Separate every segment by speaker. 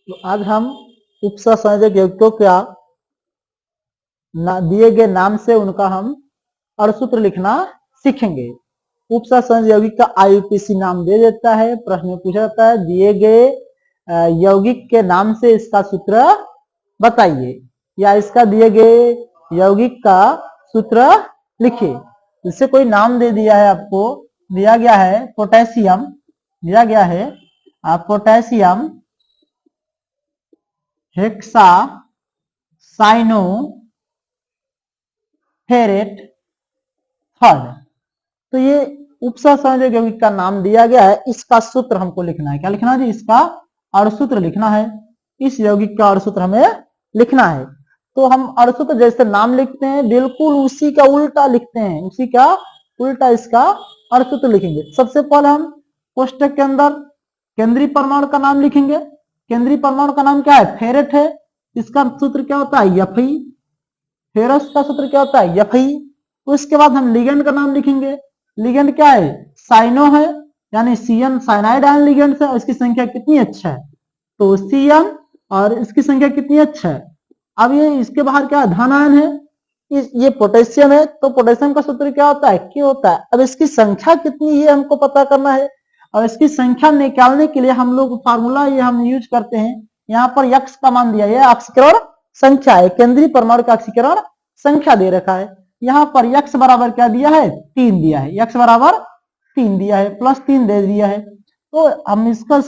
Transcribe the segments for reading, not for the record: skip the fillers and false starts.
Speaker 1: तो आज हम उपसंयोजक यौगिकों का दिए गए नाम से उनका हम अणुसूत्र लिखना सीखेंगे। उपसंयोजक यौगिक का आईयूपीएसी नाम दे देता है। प्रश्न में पूछा जाता है दिए गए यौगिक के नाम से इसका सूत्र बताइए, या इसका दिए गए यौगिक का सूत्र लिखिए। इससे कोई नाम दे दिया है, आपको दिया गया है पोटेशियम, दिया गया है potassium hexacyanoferrate third. तो ये उपसंयोजक यौगिक का नाम दिया गया है, इसका सूत्र हमको लिखना है। क्या लिखना है जी? इसका अणुसूत्र लिखना है। इस यौगिक का अणुसूत्र हमें लिखना है। तो हम अणुसूत्र जैसे नाम लिखते हैं बिल्कुल उसी का उल्टा लिखते हैं, उसी का उल्टा इसका अणुसूत्र लिखेंगे। सबसे पहले हम कोष्टक के अंदर केंद्रीय परमाणु का नाम लिखेंगे। केंद्रीय परमाणु का नाम क्या है? फेरेट है। इसका सूत्र क्या होता है? Fe। फेरस का सूत्र क्या होता है? Fe। उसके बाद हम लिगेंड का नाम लिखेंगे। लिगेंड क्या है? साइनो है, यानी सीएन साइनाइड आयन लिगेंड है। इसकी संख्या कितनी अच्छा है? तो सीएन, और इसकी संख्या कितनी अच्छा है? अब ये इसके बाहर क्या धन आयन है, ये पोटेशियम है, तो पोटेशियम का सूत्र क्या होता है? K होता है। अब इसकी संख्या कितनी है हमको पता करना है, और इसकी संख्या निकालने के लिए हम लोग फार्मूला ये हम यूज करते हैं। यहाँ पर यक्स का मान दिया है, ऑक्सीकरण संख्या है, केंद्रीय परमाणु का ऑक्सीकरण संख्या दे रखा है। यहाँ पर यक्स बराबर क्या दिया है? 3 दिया है। यक्स बराबर 3 दिया है, +3 दे दिया है। तो हम इसका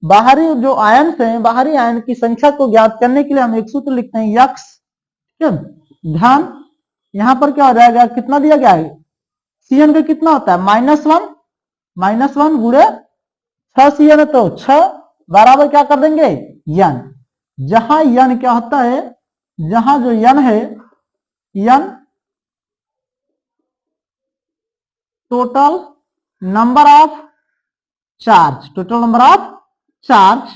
Speaker 1: बाहरी जो आयन है, बाहरी आयन की संख्या को ज्ञात करने के लिए हम एक सूत्र लिखते हैं यक्स धन। यहाँ पर क्या हो जाएगा? कितना दिया गया है? सीएन का कितना होता है? -1 गुणे 6 सीएन है, तो 6 बराबर क्या कर देंगे? यन। जहां यन क्या होता है? जहां जो यन है, n total number of charge, total number of charge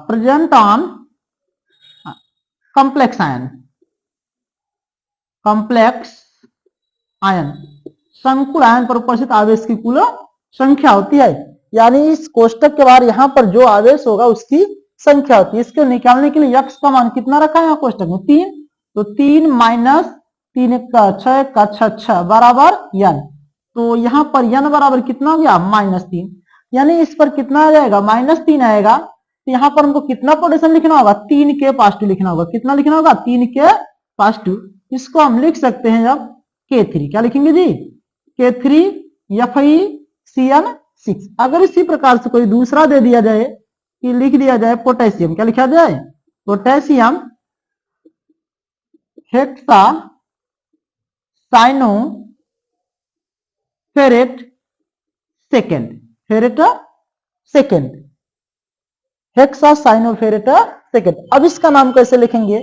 Speaker 1: present on complex ion, complex ion संकुल आयन पर उपस्थित आवेश की कुल संख्या होती है। यानी इस कोष्टक के बाहर यहाँ पर जो आवेश होगा उसकी संख्या होती है। इसको निकालने के लिए यक्स का मान कितना रखा है यहाँ कोष्टक में? 3। तो 3 - 3 का 6 का 6 बराबर यन। तो यहाँ पर यन बराबर कितना हो गया? -3। यानी इस पर कितना आ जाएगा? -3 आएगा। तो यहाँ पर हमको कितना पोटेशियम लिखना होगा? 3K+2 लिखना होगा। कितना लिखना होगा? 3K+2। इसको हम लिख सकते हैं जब K3। क्या लिखेंगे जी? K3 FeCN6। अगर इसी प्रकार से कोई दूसरा दे दिया जाए कि लिख दिया जाए पोटेशियम, क्या लिखा जाए? Potassium hexacyanoferrate second, ferrate second, hexacyanoferrate second. अब इसका नाम कैसे लिखेंगे?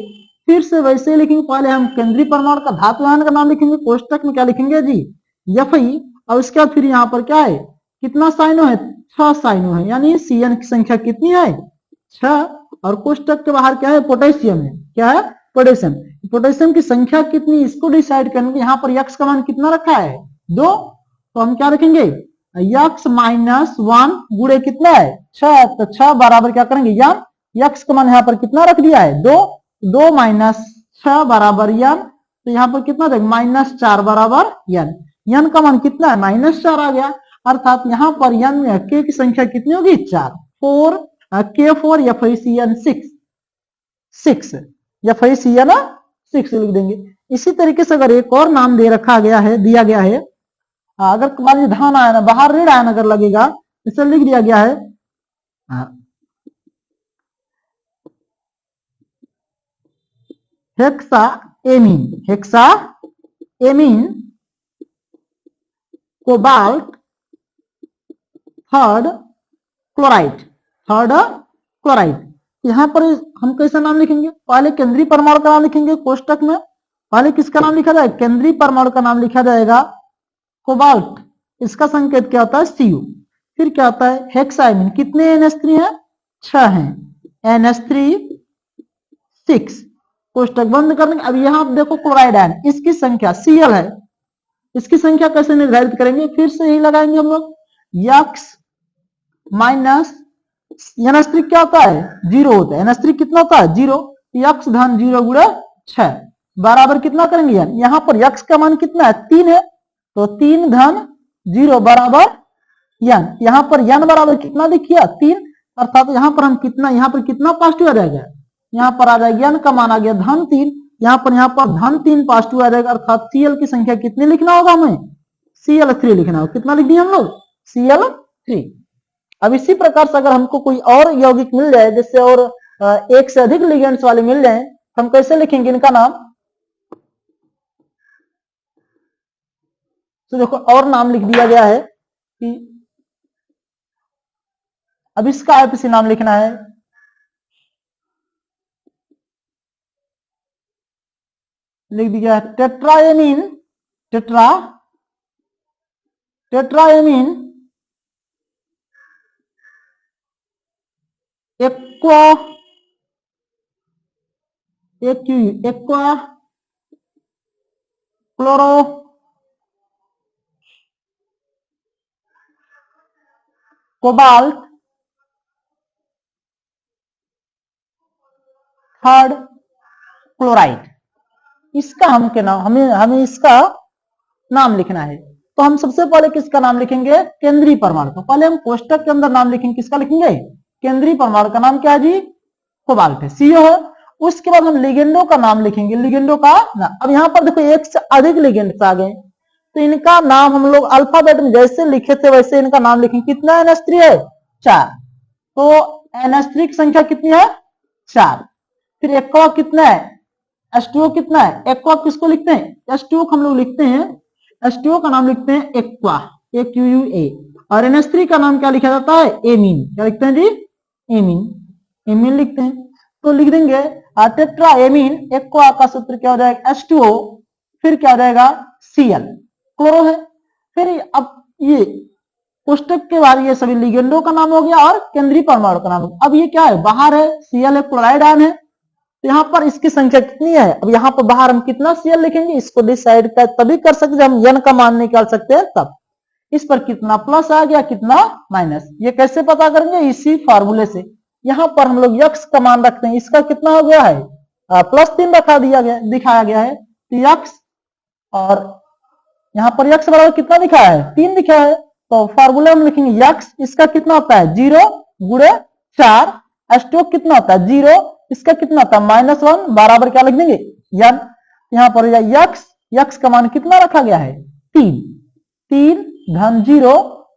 Speaker 1: फिर से वैसे ही लिखेंगे। पहले हम केंद्रीय परमाणु का धातु आयन का नाम लिखेंगे। कोष्टक में क्या लिखेंगे जी? Fe। और उसके बाद फिर यहाँ पर क्या है? कितना साइनो है? 6 साइनो है। यानी सीएन की संख्या कितनी है? 6। और कोष्टक के बाहर क्या है? पोटेशियम है। क्या है? पोटेशियम। पोटेशियम की संख्या कितनी, इसको डिसाइड करने के यहाँ पर यक्स का मान कितना रखा है? 2। तो हम क्या रखेंगे? यक्स -1 गुणे कितना है? 6। तो 6 बराबर क्या करेंगे? यन। यक्स का मान यहाँ पर कितना रख दिया है? 2। 2 - 6 बराबर यन। तो यहाँ पर कितना देगा? -4 बराबर यन। यन का मान कितना है? -4 आ गया। अर्थात यहाँ पर यन में के की संख्या कितनी होगी? 4। K4 FeCN6, 6 FeCN6 लिख देंगे। इसी तरीके से अगर एक और नाम दे रखा गया है, दिया गया है, अगर मान लीजिए धन आयन, बाहर ऋण आयन अगर लगेगा, इसे लिख दिया गया है hexa amine cobalt third chloride. यहां पर हम कैसा नाम लिखेंगे? पहले केंद्रीय परमाणु का नाम लिखेंगे। कोष्टक में पहले किसका नाम लिखा जाएगा? केंद्रीय परमाणु का नाम लिखा जाएगा कोबाल्ट। इसका संकेत क्या होता है? Cu। फिर क्या होता है? हेक्साइमिन। कितने NH3 है? 6 हैं। NH3 6। कोष्टक बंद करने। अब यहां आप देखो क्लोराइड आयन, इसकी संख्या Cl है। इसकी संख्या कैसे निर्धारित करेंगे? फिर से यही लगाएंगे हम लोग, यक्स NH3 क्या होता है, 0 होता है। NH3 कितना होता है, 0। यक्स धन 0 गुणे 6 बराबर कितना करेंगे n, यहाँ पर यक्स का मान कितना है, 3 है, तो 3 धन 0 बराबर n। यहाँ पर n बराबर कितना लिखिए, 3, अर्थात यहाँ पर हम कितना, यहाँ पर कितना पॉजिटिव आ जाएगा, यहाँ पर आ जाएगा n का मान आ गया धन 3, यहाँ पर धन 3 पॉजिटिव आ जाएगा, अर्थात Cl की संख्या कितनी लिखना होगा हमें, Cl3 लिखना होगा। कितना लिख दिए हम लोग, Cl3। अब इसी प्रकार से अगर हमको कोई और यौगिक मिल जाए, जैसे और एक से अधिक लिगेंड्स वाले मिल जाए, हम कैसे लिखेंगे इनका नाम, तो देखो और नाम लिख दिया गया है कि अब इसका आईपीसी नाम लिखना है, लिख दिया tetraammine, tetraammine aqua chloro cobalt third chloride. इसका हम के नाम, हमें इसका नाम लिखना है। तो हम सबसे पहले किसका नाम लिखेंगे, केंद्रीय परमाणु। तो पहले हम कोष्टक के अंदर नाम लिखेंगे, किसका लिखेंगे, केंद्रीय परमाणु का नाम क्या है जी, कोबाल्ट है, CO है। उसके बाद हम लिगेंडो का नाम लिखेंगे, लिगेंडो का नाम। अब यहाँ पर देखो एक से अधिक लिगेंड्स आ गए, तो इनका नाम हम लोग अल्फाबेट में जैसे लिखे थे वैसे इनका नाम लिखेंगे। कितना NH3 है, 4, तो NH3 की संख्या कितनी है, 4। फिर एक्वा कितना है, H2O कितना है, एक्वा किसको लिखते हैं, H2O को हम लोग लिखते हैं, H2O का नाम लिखते हैं एक्वा, AQUA। और NH3 का नाम क्या लिखा जाता है, एमीन। क्या लिखते हैं जी, एमीन, एमीन लिखते हैं। तो लिख देंगे टेट्रा एमीन एक्वा का सूत्र क्या हो जाएगा, H2O, फिर क्या हो जाएगा Cl, क्लोरो है। फिर अब ये कोष्टक के बाद ये सभी लिगेंडो का नाम हो गया और केंद्रीय परमाणु का नाम हो गया। अब ये क्या है, बाहर है, Cl है, क्लोराइड आयन है, तो यहाँ पर इसकी संख्या कितनी है। अब यहाँ पर बाहर हम कितना Cl लिखेंगे, इसको डिसाइड तभी कर सकते हैं हम n का मान निकाल सकते हैं तब। इस पर कितना प्लस आ गया, कितना माइनस, ये कैसे पता करेंगे, इसी फार्मूले से। यहाँ पर हम लोग यक्स का मान रखते हैं, इसका कितना हो गया है, +3 रखा दिया गया, दिखाया गया है, तो यक्स, और यहाँ पर यक्स बराबर कितना दिखाया है, 3 दिखा है, तो फार्मूले हम लिखेंगे यक्स, इसका कितना होता है 0 गुणे 4, H2O कितना होता है 0, इसका कितना होता है -1, बराबर क्या लिख देंगे n। यहाँ पर यक्स का मान कितना रखा गया है 3, 3 धन 0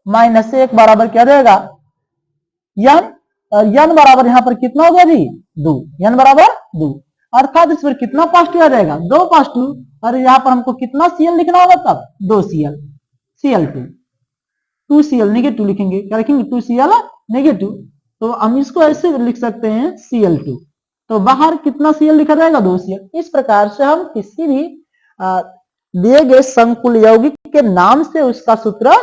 Speaker 1: -1 बराबर क्या रहेगा n, और n बराबर यहाँ पर कितना हो गया जी 2, n बराबर 2, अर्थात इस पर कितना पॉजिटिव आ जाएगा, 2 पॉजिटिव। और यहाँ पर हमको कितना Cl लिखना होगा तब 2 Cl, Cl2, 2 Cl नेगेटिव लिखेंगे, क्या लिखेंगे 2 Cl नेगेटिव, तो हम इसको ऐसे लिख सकते हैं Cl2, तो बाहर कितना Cl लिखा जाएगा 2 Cl। इस प्रकार से हम किसी भी दिए गए संकुल यौगिक के नाम से उसका सूत्र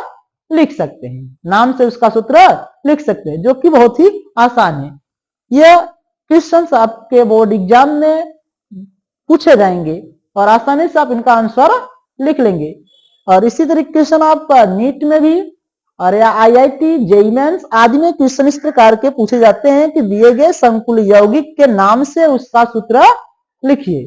Speaker 1: लिख सकते हैं, नाम से उसका सूत्र लिख सकते हैं, जो कि बहुत ही आसान है। यह क्वेश्चंस आपके बोर्ड एग्जाम में पूछे जाएंगे और आसानी से आप इनका आंसर लिख लेंगे। और इसी तरीके क्वेश्चन आप नीट में भी और या IIT JEE मेंस आदि में क्वेश्चन इस प्रकार के पूछे जाते हैं कि दिए गए संकुल यौगिक के नाम से उसका सूत्र लिखिए।